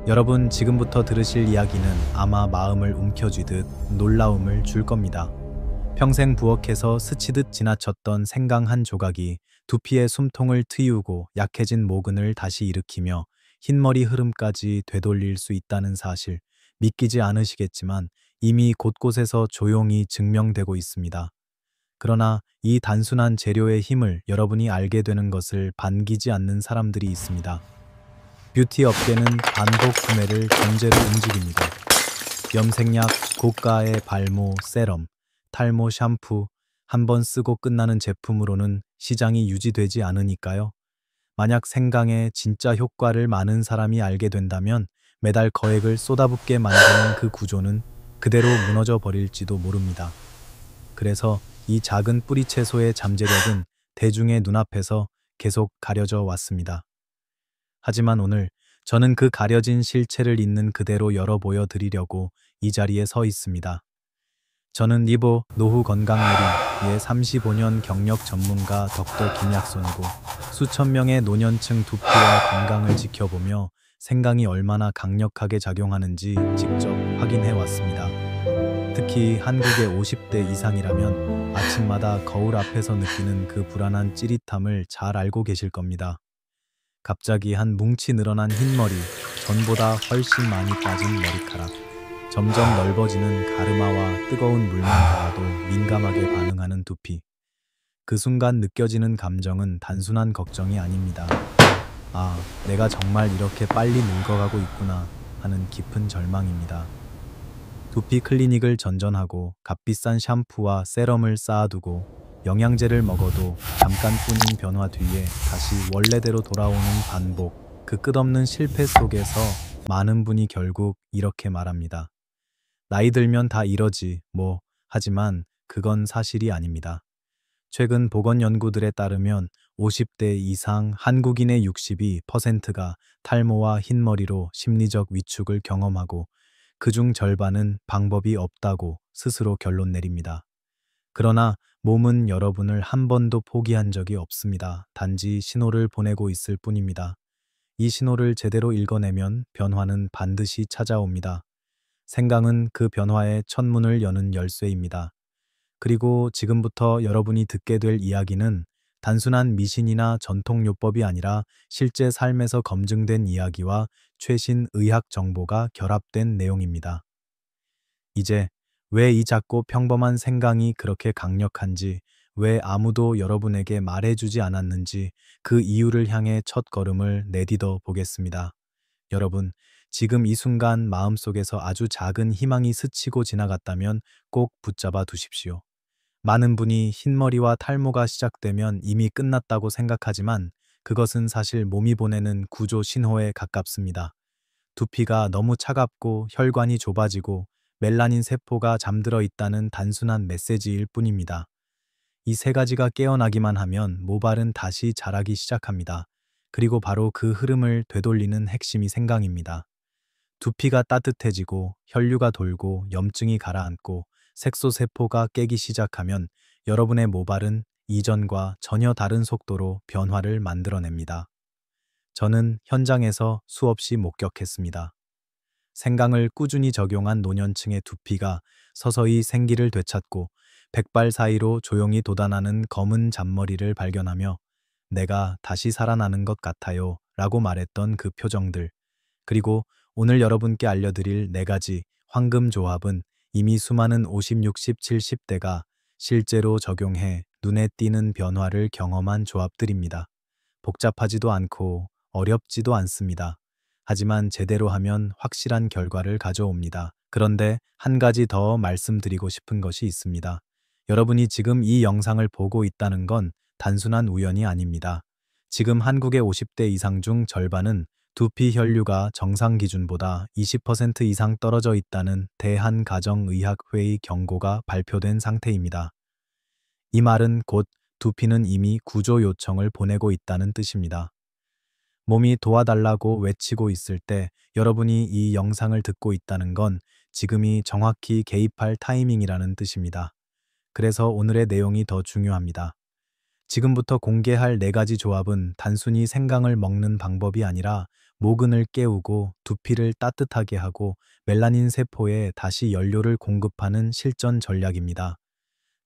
여러분, 지금부터 들으실 이야기는 아마 마음을 움켜쥐듯 놀라움을 줄 겁니다. 평생 부엌에서 스치듯 지나쳤던 생강 한 조각이 두피의 숨통을 트이우고 약해진 모근을 다시 일으키며 흰머리 흐름까지 되돌릴 수 있다는 사실, 믿기지 않으시겠지만 이미 곳곳에서 조용히 증명되고 있습니다. 그러나 이 단순한 재료의 힘을 여러분이 알게 되는 것을 반기지 않는 사람들이 있습니다. 뷰티 업계는 반복 구매를 전제로 움직입니다. 염색약, 고가의 발모, 세럼, 탈모 샴푸, 한 번 쓰고 끝나는 제품으로는 시장이 유지되지 않으니까요. 만약 생강의 진짜 효과를 많은 사람이 알게 된다면 매달 거액을 쏟아붓게 만드는 그 구조는 그대로 무너져 버릴지도 모릅니다. 그래서 이 작은 뿌리 채소의 잠재력은 대중의 눈앞에서 계속 가려져 왔습니다. 하지만 오늘 저는 그 가려진 실체를 있는 그대로 열어 보여드리려고 이 자리에 서 있습니다. 저는 리보 노후 건강놀이의 35년 경력 전문가 덕터 김약손이고 수천 명의 노년층 두피와 건강을 지켜보며 생강이 얼마나 강력하게 작용하는지 직접 확인해 왔습니다. 특히 한국의 50대 이상이라면 아침마다 거울 앞에서 느끼는 그 불안한 찌릿함을 잘 알고 계실 겁니다. 갑자기 한 뭉치 늘어난 흰머리, 전보다 훨씬 많이 빠진 머리카락, 점점 넓어지는 가르마와 뜨거운 물만 닿아도 민감하게 반응하는 두피. 그 순간 느껴지는 감정은 단순한 걱정이 아닙니다. 아, 내가 정말 이렇게 빨리 늙어가고 있구나 하는 깊은 절망입니다. 두피 클리닉을 전전하고 값비싼 샴푸와 세럼을 쌓아두고 영양제를 먹어도 잠깐뿐인 변화 뒤에 다시 원래대로 돌아오는 반복, 그 끝없는 실패 속에서 많은 분이 결국 이렇게 말합니다. 나이 들면 다 이러지, 뭐, 하지만 그건 사실이 아닙니다. 최근 보건 연구들에 따르면 50대 이상 한국인의 62%가 탈모와 흰머리로 심리적 위축을 경험하고 그중 절반은 방법이 없다고 스스로 결론 내립니다. 그러나 몸은 여러분을 한 번도 포기한 적이 없습니다. 단지 신호를 보내고 있을 뿐입니다. 이 신호를 제대로 읽어내면 변화는 반드시 찾아옵니다. 생강은 그 변화의 첫문을 여는 열쇠입니다. 그리고 지금부터 여러분이 듣게 될 이야기는 단순한 미신이나 전통요법이 아니라 실제 삶에서 검증된 이야기와 최신 의학 정보가 결합된 내용입니다. 이제 왜 이 작고 평범한 생강이 그렇게 강력한지, 왜 아무도 여러분에게 말해주지 않았는지 그 이유를 향해 첫 걸음을 내디뎌 보겠습니다. 여러분, 지금 이 순간 마음속에서 아주 작은 희망이 스치고 지나갔다면 꼭 붙잡아 두십시오. 많은 분이 흰머리와 탈모가 시작되면 이미 끝났다고 생각하지만 그것은 사실 몸이 보내는 구조 신호에 가깝습니다. 두피가 너무 차갑고 혈관이 좁아지고 멜라닌 세포가 잠들어 있다는 단순한 메시지일 뿐입니다. 이 세 가지가 깨어나기만 하면 모발은 다시 자라기 시작합니다. 그리고 바로 그 흐름을 되돌리는 핵심이 생강입니다. 두피가 따뜻해지고 혈류가 돌고 염증이 가라앉고 색소세포가 깨기 시작하면 여러분의 모발은 이전과 전혀 다른 속도로 변화를 만들어냅니다. 저는 현장에서 수없이 목격했습니다. 생강을 꾸준히 적용한 노년층의 두피가 서서히 생기를 되찾고 백발 사이로 조용히 돋아나는 검은 잔머리를 발견하며 내가 다시 살아나는 것 같아요 라고 말했던 그 표정들. 그리고 오늘 여러분께 알려드릴 4가지 황금 조합은 이미 수많은 50, 60, 70대가 실제로 적용해 눈에 띄는 변화를 경험한 조합들입니다. 복잡하지도 않고 어렵지도 않습니다. 하지만 제대로 하면 확실한 결과를 가져옵니다. 그런데 한 가지 더 말씀드리고 싶은 것이 있습니다. 여러분이 지금 이 영상을 보고 있다는 건 단순한 우연이 아닙니다. 지금 한국의 50대 이상 중 절반은 두피 혈류가 정상 기준보다 20% 이상 떨어져 있다는 대한가정의학회의 경고가 발표된 상태입니다. 이 말은 곧 두피는 이미 구조 요청을 보내고 있다는 뜻입니다. 몸이 도와달라고 외치고 있을 때 여러분이 이 영상을 듣고 있다는 건 지금이 정확히 개입할 타이밍이라는 뜻입니다. 그래서 오늘의 내용이 더 중요합니다. 지금부터 공개할 4가지 조합은 단순히 생강을 먹는 방법이 아니라 모근을 깨우고 두피를 따뜻하게 하고 멜라닌 세포에 다시 연료를 공급하는 실전 전략입니다.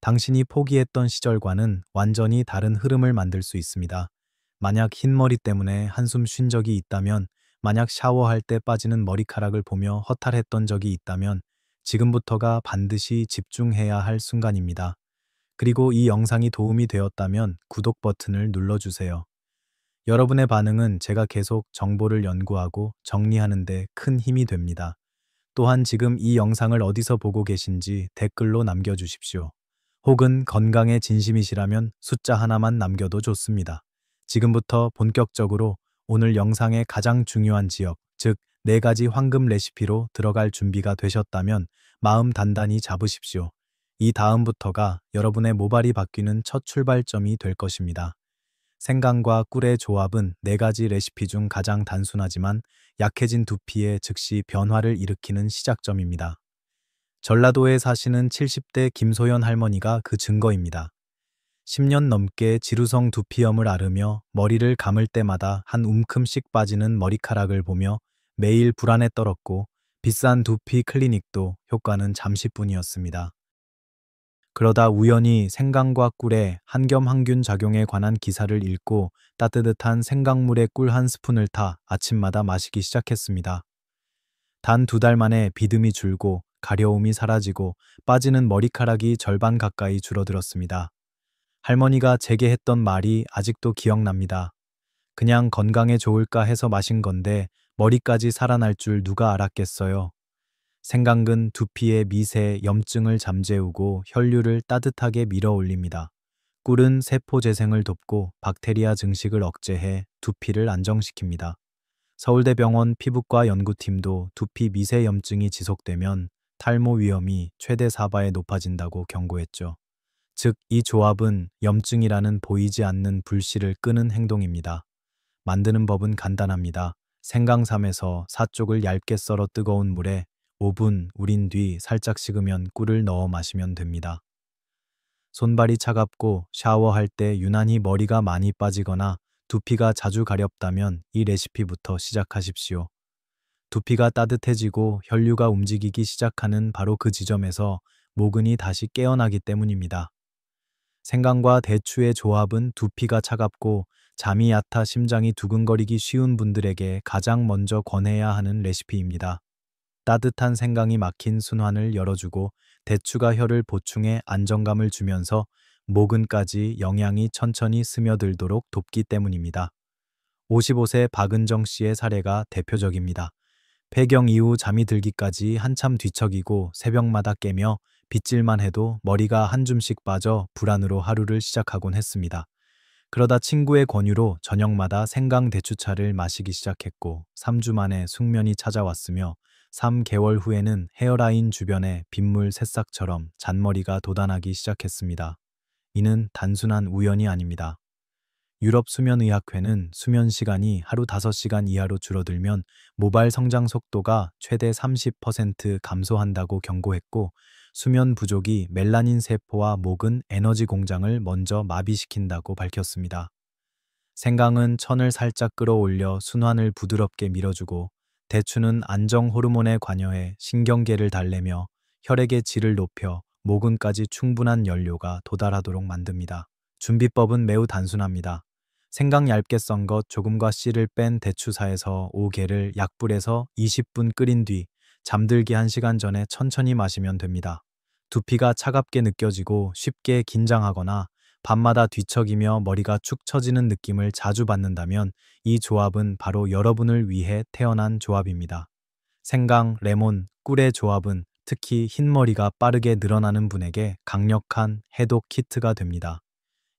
당신이 포기했던 시절과는 완전히 다른 흐름을 만들 수 있습니다. 만약 흰머리 때문에 한숨 쉰 적이 있다면, 만약 샤워할 때 빠지는 머리카락을 보며 허탈했던 적이 있다면, 지금부터가 반드시 집중해야 할 순간입니다. 그리고 이 영상이 도움이 되었다면 구독 버튼을 눌러주세요. 여러분의 반응은 제가 계속 정보를 연구하고 정리하는 데 큰 힘이 됩니다. 또한 지금 이 영상을 어디서 보고 계신지 댓글로 남겨주십시오. 혹은 건강에 진심이시라면 숫자 하나만 남겨도 좋습니다. 지금부터 본격적으로 오늘 영상의 가장 중요한 지역, 즉 4가지 황금 레시피로 들어갈 준비가 되셨다면 마음 단단히 잡으십시오. 이 다음부터가 여러분의 모발이 바뀌는 첫 출발점이 될 것입니다. 생강과 꿀의 조합은 4가지 레시피 중 가장 단순하지만 약해진 두피에 즉시 변화를 일으키는 시작점입니다. 전라도에 사시는 70대 김소연 할머니가 그 증거입니다. 10년 넘게 지루성 두피염을 앓으며 머리를 감을 때마다 한 움큼씩 빠지는 머리카락을 보며 매일 불안에 떨었고, 비싼 두피 클리닉도 효과는 잠시뿐이었습니다. 그러다 우연히 생강과 꿀의 한겸항균 작용에 관한 기사를 읽고 따뜻한 생강물에 꿀 한 스푼을 타 아침마다 마시기 시작했습니다. 단 2달 만에 비듬이 줄고 가려움이 사라지고 빠지는 머리카락이 절반 가까이 줄어들었습니다. 할머니가 제게 했던 말이 아직도 기억납니다. 그냥 건강에 좋을까 해서 마신 건데 머리까지 살아날 줄 누가 알았겠어요. 생강은 두피의 미세 염증을 잠재우고 혈류를 따뜻하게 밀어 올립니다. 꿀은 세포 재생을 돕고 박테리아 증식을 억제해 두피를 안정시킵니다. 서울대병원 피부과 연구팀도 두피 미세 염증이 지속되면 탈모 위험이 최대 4배에 높아진다고 경고했죠. 즉, 이 조합은 염증이라는 보이지 않는 불씨를 끄는 행동입니다. 만드는 법은 간단합니다. 생강삼에서 4쪽을 얇게 썰어 뜨거운 물에 5분 우린 뒤 살짝 식으면 꿀을 넣어 마시면 됩니다. 손발이 차갑고 샤워할 때 유난히 머리가 많이 빠지거나 두피가 자주 가렵다면 이 레시피부터 시작하십시오. 두피가 따뜻해지고 혈류가 움직이기 시작하는 바로 그 지점에서 모근이 다시 깨어나기 때문입니다. 생강과 대추의 조합은 두피가 차갑고 잠이 얕아 심장이 두근거리기 쉬운 분들에게 가장 먼저 권해야 하는 레시피입니다. 따뜻한 생강이 막힌 순환을 열어주고 대추가 혈을 보충해 안정감을 주면서 모근까지 영양이 천천히 스며들도록 돕기 때문입니다. 55세 박은정 씨의 사례가 대표적입니다. 폐경 이후 잠이 들기까지 한참 뒤척이고 새벽마다 깨며 빗질만 해도 머리가 한 줌씩 빠져 불안으로 하루를 시작하곤 했습니다. 그러다 친구의 권유로 저녁마다 생강 대추차를 마시기 시작했고 3주 만에 숙면이 찾아왔으며 3개월 후에는 헤어라인 주변에 빗물 새싹처럼 잔머리가 돋아나기 시작했습니다. 이는 단순한 우연이 아닙니다. 유럽수면의학회는 수면 시간이 하루 5시간 이하로 줄어들면 모발 성장 속도가 최대 30% 감소한다고 경고했고, 수면 부족이 멜라닌 세포와 모근 에너지 공장을 먼저 마비시킨다고 밝혔습니다. 생강은 천을 살짝 끌어올려 순환을 부드럽게 밀어주고, 대추는 안정 호르몬에 관여해 신경계를 달래며 혈액의 질을 높여 모근까지 충분한 연료가 도달하도록 만듭니다. 준비법은 매우 단순합니다. 생강 얇게 썬 것 조금과 씨를 뺀 대추사에서 5개를 약불에서 20분 끓인 뒤 잠들기 1시간 전에 천천히 마시면 됩니다. 두피가 차갑게 느껴지고 쉽게 긴장하거나 밤마다 뒤척이며 머리가 축 처지는 느낌을 자주 받는다면 이 조합은 바로 여러분을 위해 태어난 조합입니다. 생강, 레몬, 꿀의 조합은 특히 흰머리가 빠르게 늘어나는 분에게 강력한 해독 키트가 됩니다.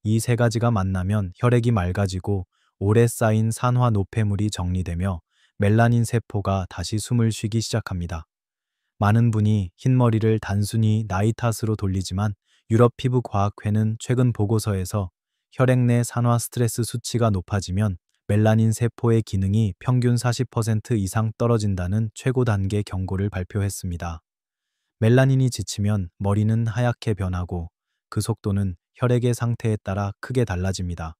이 3가지가 만나면 혈액이 맑아지고 오래 쌓인 산화 노폐물이 정리되며 멜라닌 세포가 다시 숨을 쉬기 시작합니다. 많은 분이 흰머리를 단순히 나이 탓으로 돌리지만 유럽피부과학회는 최근 보고서에서 혈액 내 산화 스트레스 수치가 높아지면 멜라닌 세포의 기능이 평균 40% 이상 떨어진다는 최고 단계 경고를 발표했습니다. 멜라닌이 지치면 머리는 하얗게 변하고 그 속도는 혈액의 상태에 따라 크게 달라집니다.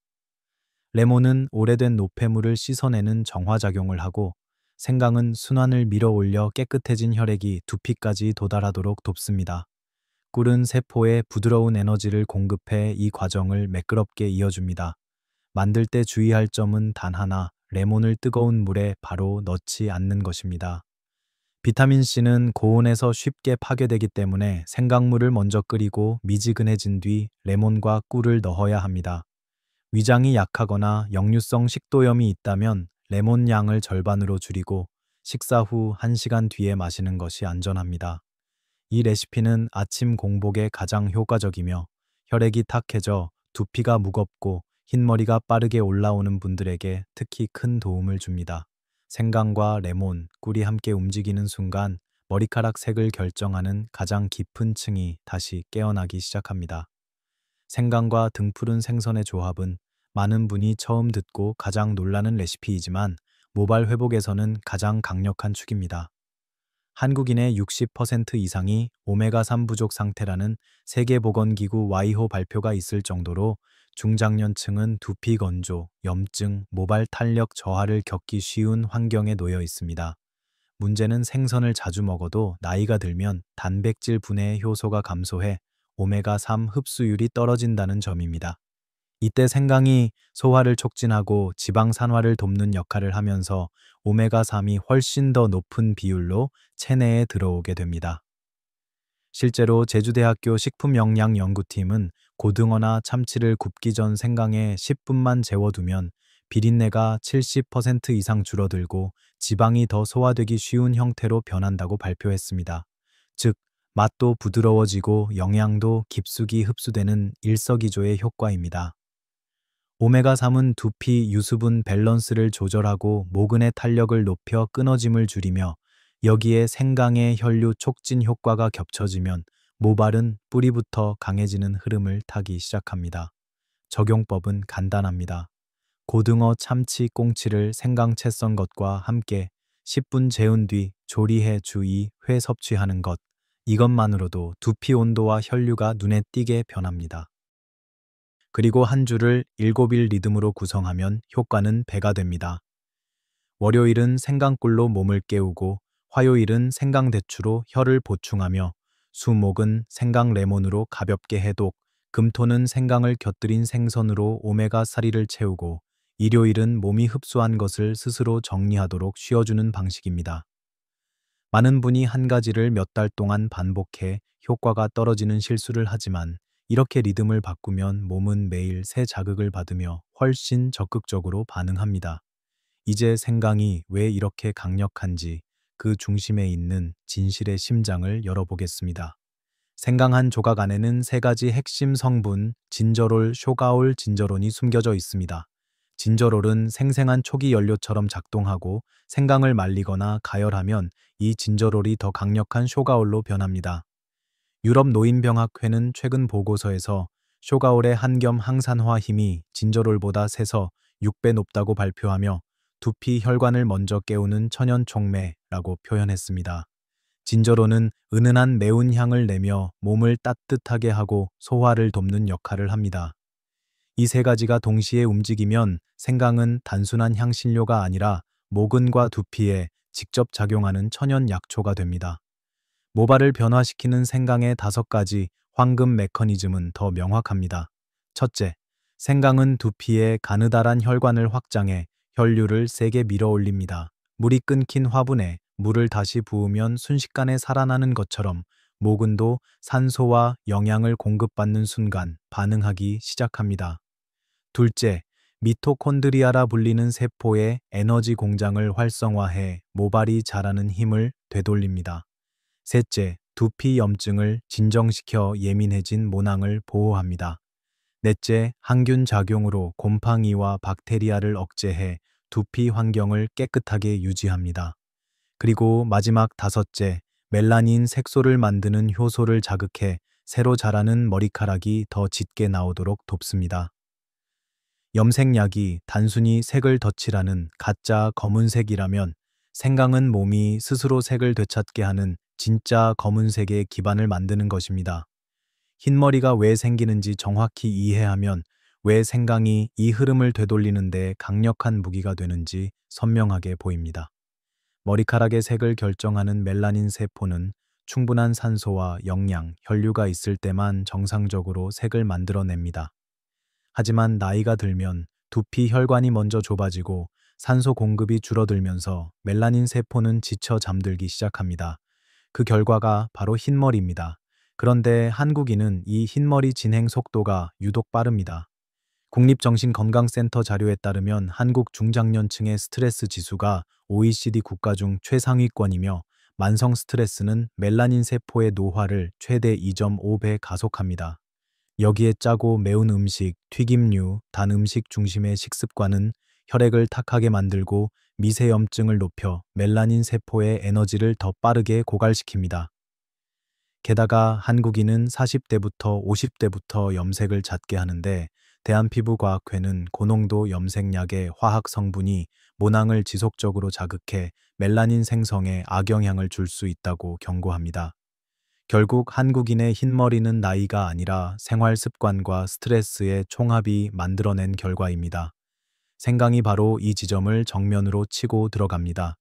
레몬은 오래된 노폐물을 씻어내는 정화작용을 하고 생강은 순환을 밀어올려 깨끗해진 혈액이 두피까지 도달하도록 돕습니다. 꿀은 세포에 부드러운 에너지를 공급해 이 과정을 매끄럽게 이어줍니다. 만들 때 주의할 점은 단 하나, 레몬을 뜨거운 물에 바로 넣지 않는 것입니다. 비타민C는 고온에서 쉽게 파괴되기 때문에 생강물을 먼저 끓이고 미지근해진 뒤 레몬과 꿀을 넣어야 합니다. 위장이 약하거나 역류성 식도염이 있다면 레몬 양을 절반으로 줄이고 식사 후 1시간 뒤에 마시는 것이 안전합니다. 이 레시피는 아침 공복에 가장 효과적이며 혈액이 탁해져 두피가 무겁고 흰머리가 빠르게 올라오는 분들에게 특히 큰 도움을 줍니다. 생강과 레몬, 꿀이 함께 움직이는 순간 머리카락 색을 결정하는 가장 깊은 층이 다시 깨어나기 시작합니다. 생강과 등푸른 생선의 조합은 많은 분이 처음 듣고 가장 놀라는 레시피이지만 모발 회복에서는 가장 강력한 축입니다. 한국인의 60% 이상이 오메가3 부족 상태라는 세계보건기구 와이호 발표가 있을 정도로 중장년층은 두피 건조, 염증, 모발 탄력 저하를 겪기 쉬운 환경에 놓여 있습니다. 문제는 생선을 자주 먹어도 나이가 들면 단백질 분해의 효소가 감소해 오메가3 흡수율이 떨어진다는 점입니다. 이때 생강이 소화를 촉진하고 지방 산화를 돕는 역할을 하면서 오메가3이 훨씬 더 높은 비율로 체내에 들어오게 됩니다. 실제로 제주대학교 식품영양연구팀은 고등어나 참치를 굽기 전 생강에 10분만 재워두면 비린내가 70% 이상 줄어들고 지방이 더 소화되기 쉬운 형태로 변한다고 발표했습니다. 즉, 맛도 부드러워지고 영양도 깊숙이 흡수되는 일석이조의 효과입니다. 오메가3은 두피 유수분 밸런스를 조절하고 모근의 탄력을 높여 끊어짐을 줄이며 여기에 생강의 혈류 촉진 효과가 겹쳐지면 모발은 뿌리부터 강해지는 흐름을 타기 시작합니다. 적용법은 간단합니다. 고등어, 참치, 꽁치를 생강채 썬 것과 함께 10분 재운 뒤 조리해 주 2회 섭취하는 것. 이것만으로도 두피 온도와 혈류가 눈에 띄게 변합니다. 그리고 한 주를 7일 리듬으로 구성하면 효과는 배가 됩니다. 월요일은 생강꿀로 몸을 깨우고 화요일은 생강대추로 혈을 보충하며 수목은 생강레몬으로 가볍게 해독, 금토는 생강을 곁들인 생선으로 오메가3를 채우고 일요일은 몸이 흡수한 것을 스스로 정리하도록 쉬어주는 방식입니다. 많은 분이 한 가지를 몇 달 동안 반복해 효과가 떨어지는 실수를 하지만 이렇게 리듬을 바꾸면 몸은 매일 새 자극을 받으며 훨씬 적극적으로 반응합니다. 이제 생강이 왜 이렇게 강력한지 그 중심에 있는 진실의 심장을 열어보겠습니다. 생강 한 조각 안에는 3가지 핵심 성분 진저롤, 쇼가올, 진저론이 숨겨져 있습니다. 진저롤은 생생한 초기 연료처럼 작동하고 생강을 말리거나 가열하면 이 진저롤이 더 강력한 쇼가올로 변합니다. 유럽 노인병학회는 최근 보고서에서 쇼가올의 한겸 항산화 힘이 진저롤보다 세서 6배 높다고 발표하며 두피 혈관을 먼저 깨우는 천연 촉매라고 표현했습니다. 진저롤은 은은한 매운 향을 내며 몸을 따뜻하게 하고 소화를 돕는 역할을 합니다. 이 3가지가 동시에 움직이면 생강은 단순한 향신료가 아니라 모근과 두피에 직접 작용하는 천연 약초가 됩니다. 모발을 변화시키는 생강의 5가지 황금 메커니즘은 더 명확합니다. 첫째, 생강은 두피의 가느다란 혈관을 확장해 혈류를 세게 밀어올립니다. 물이 끊긴 화분에 물을 다시 부으면 순식간에 살아나는 것처럼 모근도 산소와 영양을 공급받는 순간 반응하기 시작합니다. 둘째, 미토콘드리아라 불리는 세포의 에너지 공장을 활성화해 모발이 자라는 힘을 되돌립니다. 셋째, 두피 염증을 진정시켜 예민해진 모낭을 보호합니다. 넷째, 항균 작용으로 곰팡이와 박테리아를 억제해 두피 환경을 깨끗하게 유지합니다. 그리고 마지막 5째, 멜라닌 색소를 만드는 효소를 자극해 새로 자라는 머리카락이 더 짙게 나오도록 돕습니다. 염색약이 단순히 색을 덧칠하는 가짜 검은색이라면 생강은 몸이 스스로 색을 되찾게 하는 진짜 검은색의 기반을 만드는 것입니다. 흰머리가 왜 생기는지 정확히 이해하면 왜 생강이 이 흐름을 되돌리는데 강력한 무기가 되는지 선명하게 보입니다. 머리카락의 색을 결정하는 멜라닌 세포는 충분한 산소와 영양, 혈류가 있을 때만 정상적으로 색을 만들어냅니다. 하지만 나이가 들면 두피 혈관이 먼저 좁아지고 산소 공급이 줄어들면서 멜라닌 세포는 지쳐 잠들기 시작합니다. 그 결과가 바로 흰머리입니다. 그런데 한국인은 이 흰머리 진행 속도가 유독 빠릅니다. 국립정신건강센터 자료에 따르면 한국 중장년층의 스트레스 지수가 OECD 국가 중 최상위권이며 만성 스트레스는 멜라닌 세포의 노화를 최대 2.5배 가속합니다. 여기에 짜고 매운 음식, 튀김류, 단 음식 중심의 식습관은 혈액을 탁하게 만들고 미세염증을 높여 멜라닌 세포의 에너지를 더 빠르게 고갈시킵니다. 게다가 한국인은 40대부터 50대부터 염색을 잦게 하는데 대한피부과학회는 고농도 염색약의 화학 성분이 모낭을 지속적으로 자극해 멜라닌 생성에 악영향을 줄 수 있다고 경고합니다. 결국 한국인의 흰머리는 나이가 아니라 생활 습관과 스트레스의 총합이 만들어낸 결과입니다. 생강이 바로 이 지점을 정면으로 치고 들어갑니다.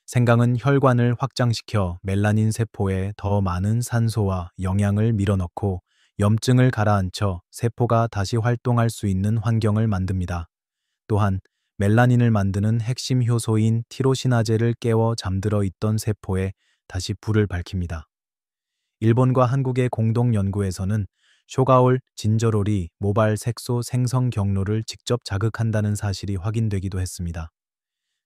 생강은 혈관을 확장시켜 멜라닌 세포에 더 많은 산소와 영양을 밀어넣고 염증을 가라앉혀 세포가 다시 활동할 수 있는 환경을 만듭니다. 또한 멜라닌을 만드는 핵심 효소인 티로시나제를 깨워 잠들어 있던 세포에 다시 불을 밝힙니다. 일본과 한국의 공동 연구에서는 쇼가올 진저롤이 모발 색소 생성 경로를 직접 자극한다는 사실이 확인되기도 했습니다.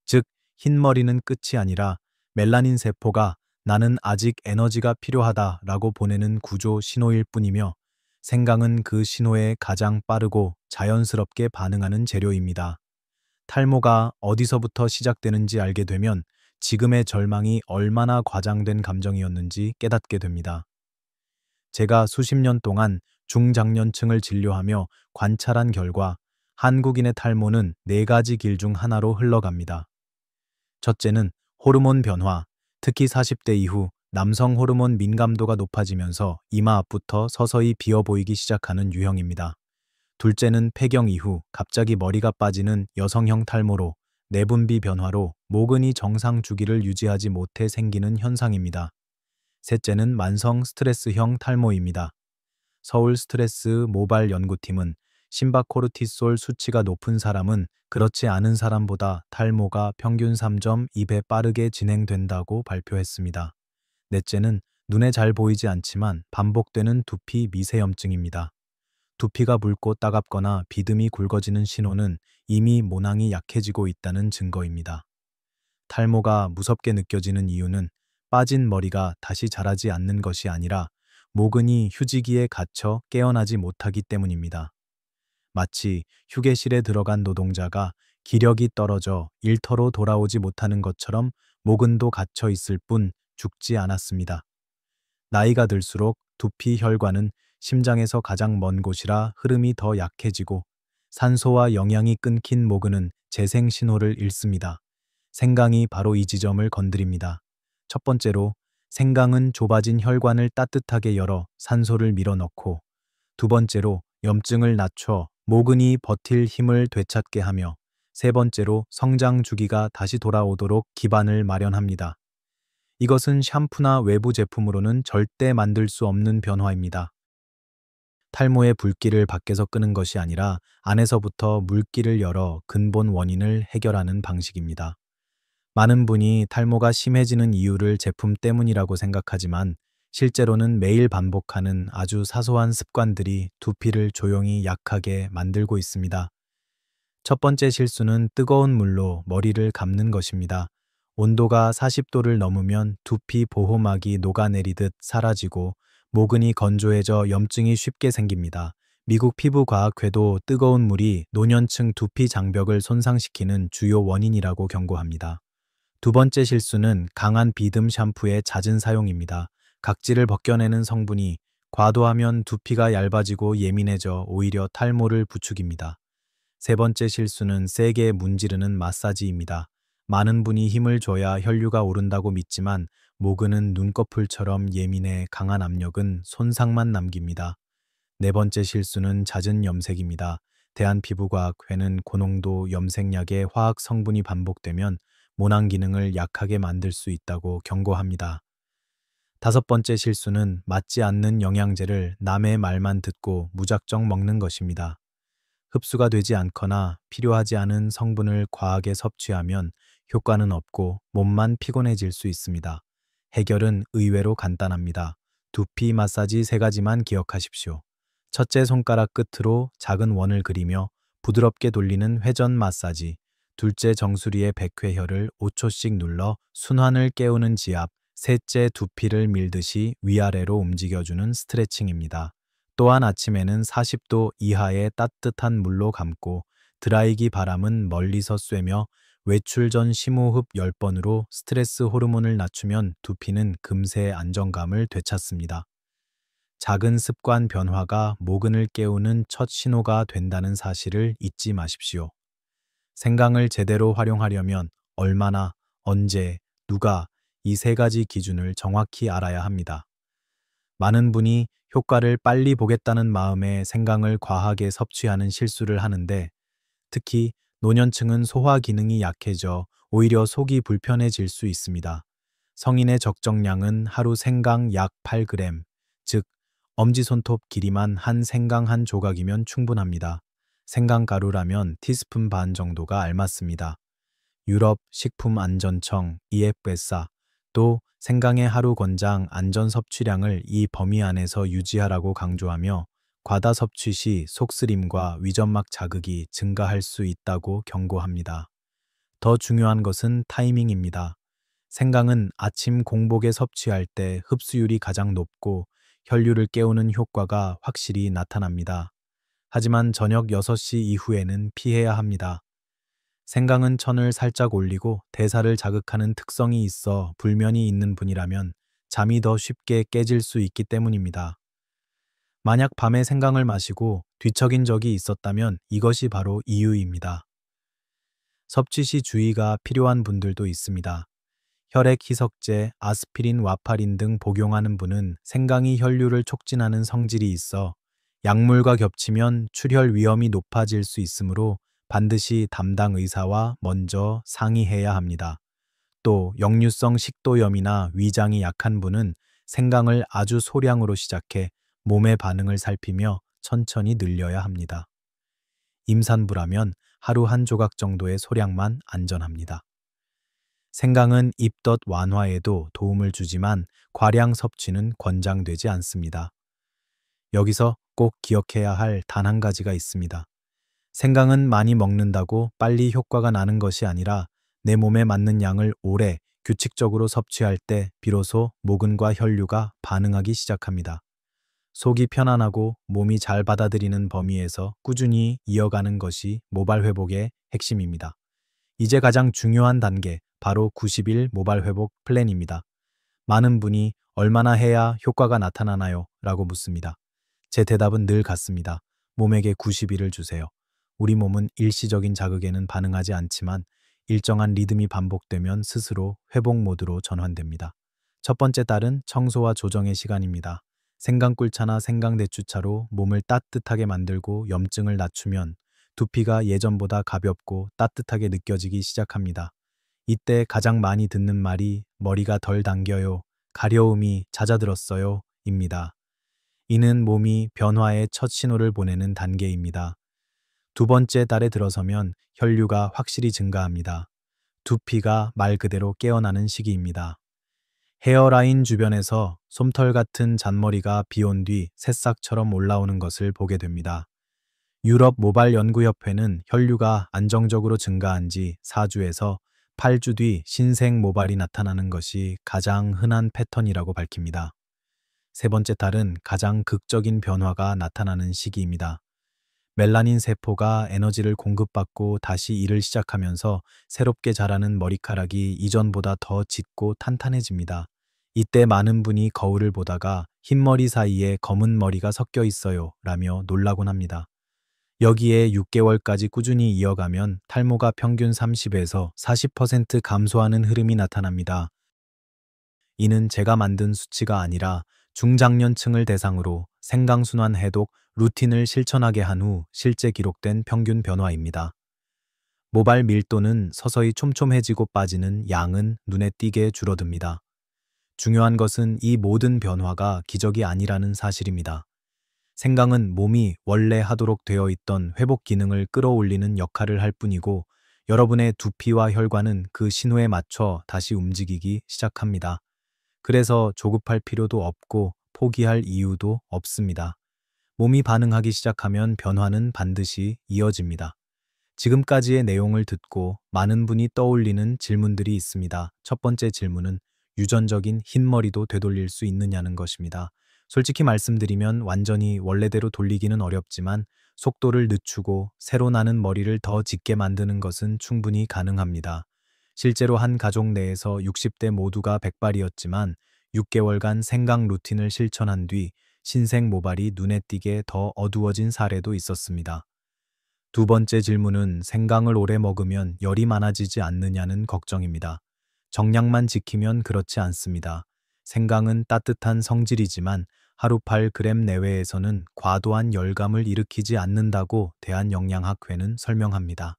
즉, 흰머리는 끝이 아니라 멜라닌 세포가 나는 아직 에너지가 필요하다라고 보내는 구조 신호일 뿐이며 생강은 그 신호에 가장 빠르고 자연스럽게 반응하는 재료입니다. 탈모가 어디서부터 시작되는지 알게 되면 지금의 절망이 얼마나 과장된 감정이었는지 깨닫게 됩니다. 제가 수십 년 동안 중장년층을 진료하며 관찰한 결과 한국인의 탈모는 4가지 길 중 하나로 흘러갑니다. 첫째는 호르몬 변화, 특히 40대 이후 남성 호르몬 민감도가 높아지면서 이마 앞부터 서서히 비어 보이기 시작하는 유형입니다. 둘째는 폐경 이후 갑자기 머리가 빠지는 여성형 탈모로 내분비 변화로 모근이 정상 주기를 유지하지 못해 생기는 현상입니다. 셋째는 만성 스트레스형 탈모입니다. 서울 스트레스 모발 연구팀은 심박코르티솔 수치가 높은 사람은 그렇지 않은 사람보다 탈모가 평균 3.2배 빠르게 진행된다고 발표했습니다. 넷째는 눈에 잘 보이지 않지만 반복되는 두피 미세염증입니다. 두피가 붉고 따갑거나 비듬이 굵어지는 신호는 이미 모낭이 약해지고 있다는 증거입니다. 탈모가 무섭게 느껴지는 이유는 빠진 머리가 다시 자라지 않는 것이 아니라 모근이 휴지기에 갇혀 깨어나지 못하기 때문입니다. 마치 휴게실에 들어간 노동자가 기력이 떨어져 일터로 돌아오지 못하는 것처럼 모근도 갇혀 있을 뿐 죽지 않았습니다. 나이가 들수록 두피 혈관은 심장에서 가장 먼 곳이라 흐름이 더 약해지고 산소와 영양이 끊긴 모근은 재생 신호를 잃습니다. 생강이 바로 이 지점을 건드립니다. 첫 번째로 생강은 좁아진 혈관을 따뜻하게 열어 산소를 밀어넣고 두 번째로 염증을 낮춰 모근이 버틸 힘을 되찾게 하며 세 번째로 성장 주기가 다시 돌아오도록 기반을 마련합니다. 이것은 샴푸나 외부 제품으로는 절대 만들 수 없는 변화입니다. 탈모의 불길을 밖에서 끄는 것이 아니라 안에서부터 물길을 열어 근본 원인을 해결하는 방식입니다. 많은 분이 탈모가 심해지는 이유를 제품 때문이라고 생각하지만 실제로는 매일 반복하는 아주 사소한 습관들이 두피를 조용히 약하게 만들고 있습니다. 첫 번째 실수는 뜨거운 물로 머리를 감는 것입니다. 온도가 40도를 넘으면 두피 보호막이 녹아내리듯 사라지고 모근이 건조해져 염증이 쉽게 생깁니다. 미국 피부과학회도 뜨거운 물이 노년층 두피 장벽을 손상시키는 주요 원인이라고 경고합니다. 두 번째 실수는 강한 비듬 샴푸의 잦은 사용입니다. 각질을 벗겨내는 성분이 과도하면 두피가 얇아지고 예민해져 오히려 탈모를 부추깁니다. 세 번째 실수는 세게 문지르는 마사지입니다. 많은 분이 힘을 줘야 혈류가 오른다고 믿지만 모근은 눈꺼풀처럼 예민해 강한 압력은 손상만 남깁니다. 네 번째 실수는 잦은 염색입니다. 대한피부과학회는 고농도 염색약의 화학 성분이 반복되면 모낭 기능을 약하게 만들 수 있다고 경고합니다. 다섯 번째 실수는 맞지 않는 영양제를 남의 말만 듣고 무작정 먹는 것입니다. 흡수가 되지 않거나 필요하지 않은 성분을 과하게 섭취하면 효과는 없고 몸만 피곤해질 수 있습니다. 해결은 의외로 간단합니다. 두피 마사지 세 가지만 기억하십시오. 첫째, 손가락 끝으로 작은 원을 그리며 부드럽게 돌리는 회전 마사지. 둘째, 정수리의 백회혈을 5초씩 눌러 순환을 깨우는 지압. 셋째, 두피를 밀듯이 위아래로 움직여주는 스트레칭입니다. 또한 아침에는 40도 이하의 따뜻한 물로 감고 드라이기 바람은 멀리서 쐬며 외출 전 심호흡 10번으로 스트레스 호르몬을 낮추면 두피는 금세 안정감을 되찾습니다. 작은 습관 변화가 모근을 깨우는 첫 신호가 된다는 사실을 잊지 마십시오. 생강을 제대로 활용하려면 얼마나, 언제, 누가 이 세 가지 기준을 정확히 알아야 합니다. 많은 분이 효과를 빨리 보겠다는 마음에 생강을 과하게 섭취하는 실수를 하는데, 특히 노년층은 소화 기능이 약해져 오히려 속이 불편해질 수 있습니다. 성인의 적정량은 하루 생강 약 8g, 즉 엄지손톱 길이만 한 생강 한 조각이면 충분합니다. 생강가루라면 티스푼 반 정도가 알맞습니다. 유럽 식품안전청 EFSA 또 생강의 하루 권장 안전 섭취량을 이 범위 안에서 유지하라고 강조하며 과다 섭취 시 속쓰림과 위점막 자극이 증가할 수 있다고 경고합니다. 더 중요한 것은 타이밍입니다. 생강은 아침 공복에 섭취할 때 흡수율이 가장 높고 혈류를 깨우는 효과가 확실히 나타납니다. 하지만 저녁 6시 이후에는 피해야 합니다. 생강은 천을 살짝 올리고 대사를 자극하는 특성이 있어 불면이 있는 분이라면 잠이 더 쉽게 깨질 수 있기 때문입니다. 만약 밤에 생강을 마시고 뒤척인 적이 있었다면 이것이 바로 이유입니다. 섭취 시 주의가 필요한 분들도 있습니다. 혈액 희석제, 아스피린, 와파린 등 복용하는 분은 생강이 혈류를 촉진하는 성질이 있어 약물과 겹치면 출혈 위험이 높아질 수 있으므로 반드시 담당 의사와 먼저 상의해야 합니다. 또 역류성 식도염이나 위장이 약한 분은 생강을 아주 소량으로 시작해 몸의 반응을 살피며 천천히 늘려야 합니다. 임산부라면 하루 한 조각 정도의 소량만 안전합니다. 생강은 입덧 완화에도 도움을 주지만 과량 섭취는 권장되지 않습니다. 여기서 꼭 기억해야 할 단 한 가지가 있습니다. 생강은 많이 먹는다고 빨리 효과가 나는 것이 아니라 내 몸에 맞는 양을 오래 규칙적으로 섭취할 때 비로소 모근과 혈류가 반응하기 시작합니다. 속이 편안하고 몸이 잘 받아들이는 범위에서 꾸준히 이어가는 것이 모발 회복의 핵심입니다. 이제 가장 중요한 단계, 바로 90일 모발 회복 플랜입니다. 많은 분이 얼마나 해야 효과가 나타나나요? 라고 묻습니다. 제 대답은 늘 같습니다. 몸에게 90일을 주세요. 우리 몸은 일시적인 자극에는 반응하지 않지만 일정한 리듬이 반복되면 스스로 회복 모드로 전환됩니다. 첫 번째 달은 청소와 조정의 시간입니다. 생강꿀차나 생강대추차로 몸을 따뜻하게 만들고 염증을 낮추면 두피가 예전보다 가볍고 따뜻하게 느껴지기 시작합니다. 이때 가장 많이 듣는 말이 머리가 덜 당겨요, 가려움이 잦아들었어요 입니다. 이는 몸이 변화의 첫 신호를 보내는 단계입니다. 두 번째 달에 들어서면 혈류가 확실히 증가합니다. 두피가 말 그대로 깨어나는 시기입니다. 헤어라인 주변에서 솜털 같은 잔머리가 비온 뒤 새싹처럼 올라오는 것을 보게 됩니다. 유럽 모발 연구협회는 혈류가 안정적으로 증가한 지 4주에서 8주 뒤 신생 모발이 나타나는 것이 가장 흔한 패턴이라고 밝힙니다. 세 번째 달은 가장 극적인 변화가 나타나는 시기입니다. 멜라닌 세포가 에너지를 공급받고 다시 일을 시작하면서 새롭게 자라는 머리카락이 이전보다 더 짙고 탄탄해집니다. 이때 많은 분이 거울을 보다가 흰머리 사이에 검은 머리가 섞여 있어요 라며 놀라곤 합니다. 여기에 6개월까지 꾸준히 이어가면 탈모가 평균 30에서 40% 감소하는 흐름이 나타납니다. 이는 제가 만든 수치가 아니라 중장년층을 대상으로 생강순환 해독 루틴을 실천하게 한 후 실제 기록된 평균 변화입니다. 모발 밀도는 서서히 촘촘해지고 빠지는 양은 눈에 띄게 줄어듭니다. 중요한 것은 이 모든 변화가 기적이 아니라는 사실입니다. 생강은 몸이 원래 하도록 되어 있던 회복 기능을 끌어올리는 역할을 할 뿐이고 여러분의 두피와 혈관은 그 신호에 맞춰 다시 움직이기 시작합니다. 그래서 조급할 필요도 없고 포기할 이유도 없습니다. 몸이 반응하기 시작하면 변화는 반드시 이어집니다. 지금까지의 내용을 듣고 많은 분이 떠올리는 질문들이 있습니다. 첫 번째 질문은 유전적인 흰머리도 되돌릴 수 있느냐는 것입니다. 솔직히 말씀드리면 완전히 원래대로 돌리기는 어렵지만 속도를 늦추고 새로 나는 머리를 더 짙게 만드는 것은 충분히 가능합니다. 실제로 한 가족 내에서 60대 모두가 백발이었지만 6개월간 생강 루틴을 실천한 뒤 신생 모발이 눈에 띄게 더 어두워진 사례도 있었습니다. 두 번째 질문은 생강을 오래 먹으면 열이 많아지지 않느냐는 걱정입니다. 정량만 지키면 그렇지 않습니다. 생강은 따뜻한 성질이지만 하루 8g 내외에서는 과도한 열감을 일으키지 않는다고 대한영양학회는 설명합니다.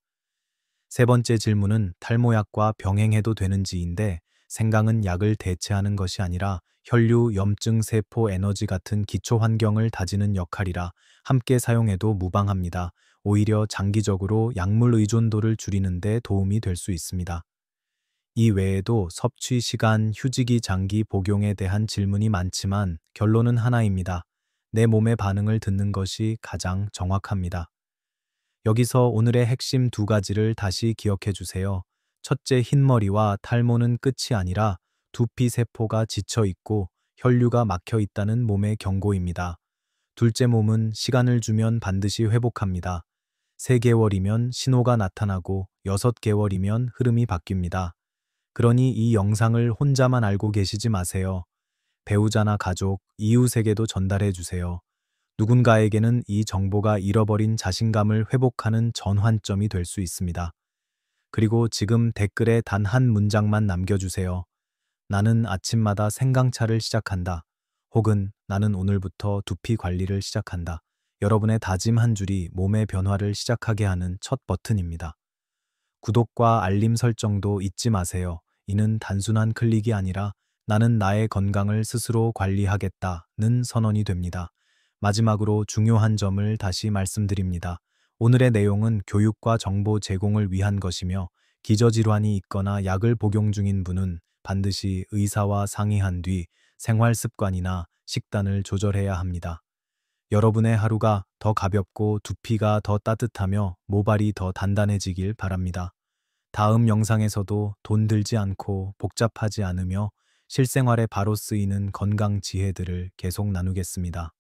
세 번째 질문은 탈모약과 병행해도 되는지인데 생강은 약을 대체하는 것이 아니라 혈류, 염증, 세포, 에너지 같은 기초 환경을 다지는 역할이라 함께 사용해도 무방합니다. 오히려 장기적으로 약물 의존도를 줄이는 데 도움이 될 수 있습니다. 이 외에도 섭취 시간, 휴지기 장기 복용에 대한 질문이 많지만 결론은 하나입니다. 내 몸의 반응을 듣는 것이 가장 정확합니다. 여기서 오늘의 핵심 두 가지를 다시 기억해 주세요. 첫째, 흰머리와 탈모는 끝이 아니라 두피 세포가 지쳐 있고 혈류가 막혀 있다는 몸의 경고입니다. 둘째, 몸은 시간을 주면 반드시 회복합니다. 3개월이면 신호가 나타나고 6개월이면 흐름이 바뀝니다. 그러니 이 영상을 혼자만 알고 계시지 마세요. 배우자나 가족, 이웃에게도 전달해 주세요. 누군가에게는 이 정보가 잃어버린 자신감을 회복하는 전환점이 될 수 있습니다. 그리고 지금 댓글에 단 한 문장만 남겨주세요. 나는 아침마다 생강차를 시작한다. 혹은 나는 오늘부터 두피 관리를 시작한다. 여러분의 다짐 한 줄이 몸의 변화를 시작하게 하는 첫 버튼입니다. 구독과 알림 설정도 잊지 마세요. 이는 단순한 클릭이 아니라 나는 나의 건강을 스스로 관리하겠다는 선언이 됩니다. 마지막으로 중요한 점을 다시 말씀드립니다. 오늘의 내용은 교육과 정보 제공을 위한 것이며 기저질환이 있거나 약을 복용 중인 분은 반드시 의사와 상의한 뒤 생활 습관이나 식단을 조절해야 합니다. 여러분의 하루가 더 가볍고 두피가 더 따뜻하며 모발이 더 단단해지길 바랍니다. 다음 영상에서도 돈 들지 않고 복잡하지 않으며 실생활에 바로 쓰이는 건강 지혜들을 계속 나누겠습니다.